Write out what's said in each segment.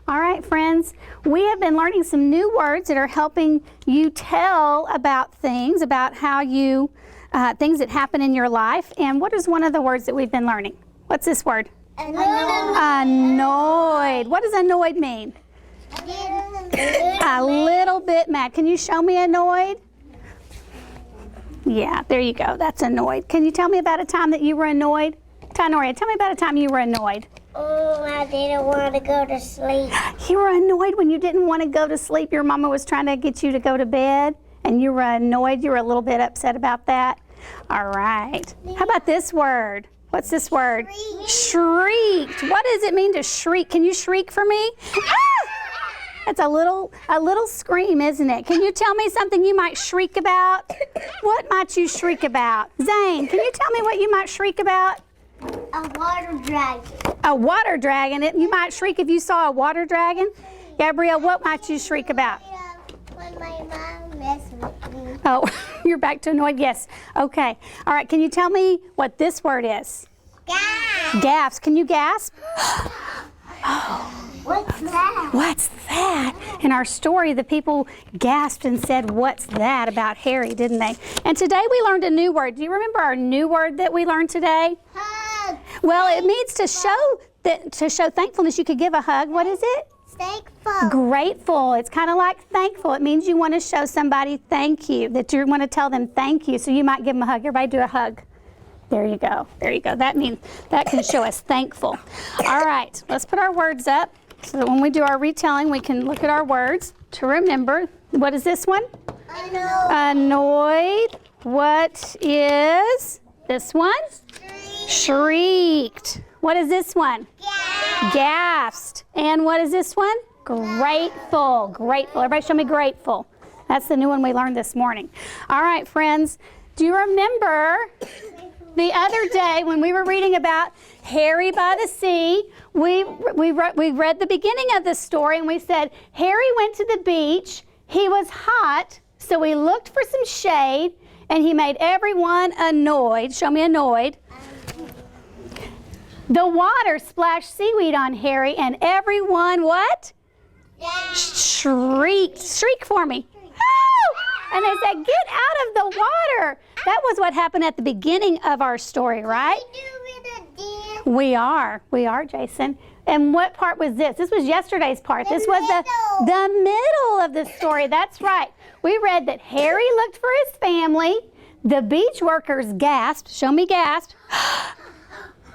All right, friends, we have been learning some new words that are helping you tell about things, about how you, things that happen in your life. And what is one of the words that we've been learning? What's this word? Annoyed. What does annoyed mean? A little bit mad. Can you show me annoyed? Yeah, there you go. That's annoyed. Can you tell me about a time that you were annoyed? Tanoria, tell me about a time you were annoyed. I didn't want to go to sleep. You were annoyed when you didn't want to go to sleep. Your mama was trying to get you to go to bed, and you were annoyed. You were a little bit upset about that. All right. How about this word? What's this word? Shrieked. What does it mean to shriek? Can you shriek for me? Ah! That's a little scream, isn't it? Can you tell me something you might shriek about? What might you shriek about? Zane, can you tell me what you might shriek about? A water dragon. A water dragon. You might shriek if you saw a water dragon. Gabrielle, what might you shriek about? When my mom messed with me. Oh, you're back to annoyed? Yes. Okay. All right. Can you tell me what this word is? Gasp. Gasp. Can you gasp? What's that? What's that? In our story, the people gasped and said, "What's that?" about Harry, didn't they? And today we learned a new word. Do you remember our new word that we learned today? Hug. Well, it means to show thankfulness. You could give a hug. What is it? Thankful. Grateful. It's kind of like thankful. It means you want to show somebody thank you, that you want to tell them thank you. So you might give them a hug. Everybody do a hug. There you go. There you go. That means that can show us thankful. All right. Let's put our words up so that when we do our retelling, we can look at our words to remember. What is this one? Annoyed. What is this one? Shrieked. What is this one? Gasped. And what is this one? Grateful. Grateful. Everybody show me grateful. That's the new one we learned this morning. All right, friends. Do you remember the other day when we were reading about Harry by the sea? We read the beginning of the story and we said, Harry went to the beach. He was hot, so he looked for some shade and he made everyone annoyed. Show me annoyed. The water splashed seaweed on Harry and everyone, what? Shrieked. Shriek for me. Oh! And they said, get out of the water. That was what happened at the beginning of our story, right? We are, Jason. And what part was this? This was yesterday's part. This was the middle of the story. That's right. We read that Harry looked for his family. The beach workers gasped. Show me gasped.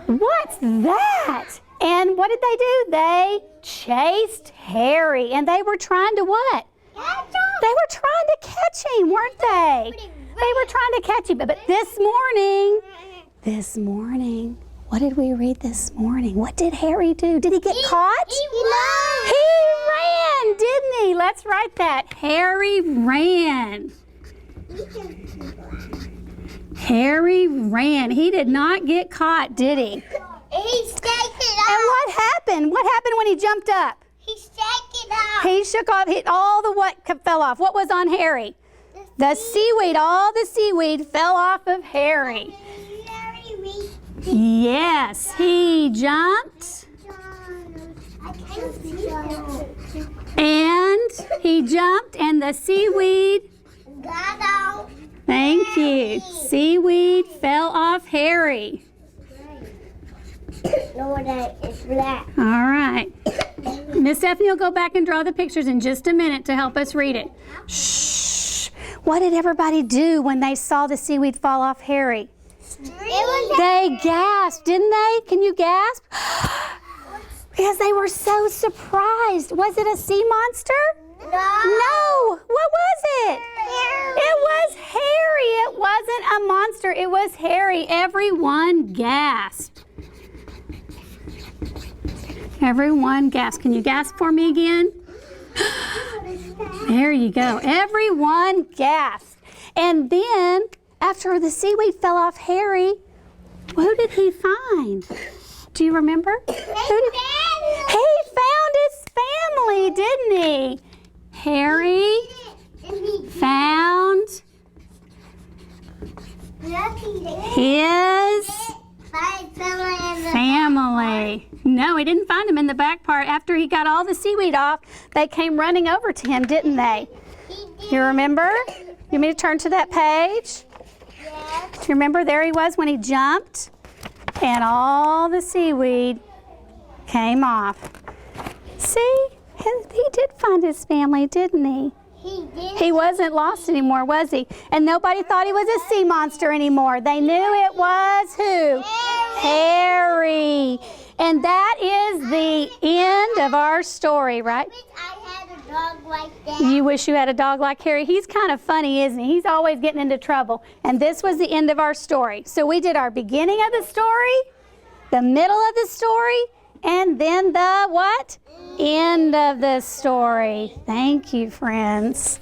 What's that? And what did they do? They chased Harry. And they were trying to what? They were trying to catch him, weren't they? They were trying to catch him. But this morning, what did we read this morning? What did Harry do? Did he get caught? He ran, didn't he? Let's write that. Harry ran. Harry ran. He did not get caught, did he? He staked it up. And what happened? What happened when he jumped up? He staked it up. He shook off, all the what fell off. What was on Harry? The seaweed. All the seaweed fell off of Harry. Yes, he jumped. And he jumped and the seaweed. Got out. Thank you. Seaweed fell off Harry. No, that is black. All right. Miss Stephanie will go back and draw the pictures in just a minute to help us read it. Shh. What did everybody do when they saw the seaweed fall off Harry? They gasped, didn't they? Can you gasp? Because they were so surprised. Was it a sea monster? No. What was it? Harry. It was Harry. It wasn't a monster. It was Harry. Everyone gasped. Everyone gasped. Can you gasp for me again? There you go. Everyone gasped. And then, after the seaweed fell off Harry, who did he find? Do you remember? He found his family, didn't he? Harry found his family. No, he didn't find him in the boat. back part, after he got all the seaweed off, they came running over to him, didn't they? You remember? You want me to turn to that page? Yes. Do you remember there he was when he jumped? And all the seaweed came off. See? He did find his family, didn't he? He did. He wasn't lost anymore, was he? And nobody thought he was a sea monster anymore. They knew it was who? Harry. And that is the end of our story, right? I wish I had a dog like that. You wish you had a dog like Harry. He's kind of funny, isn't he? He's always getting into trouble. And this was the end of our story. So we did our beginning of the story, the middle of the story, and then the what? End of the story. Thank you, friends.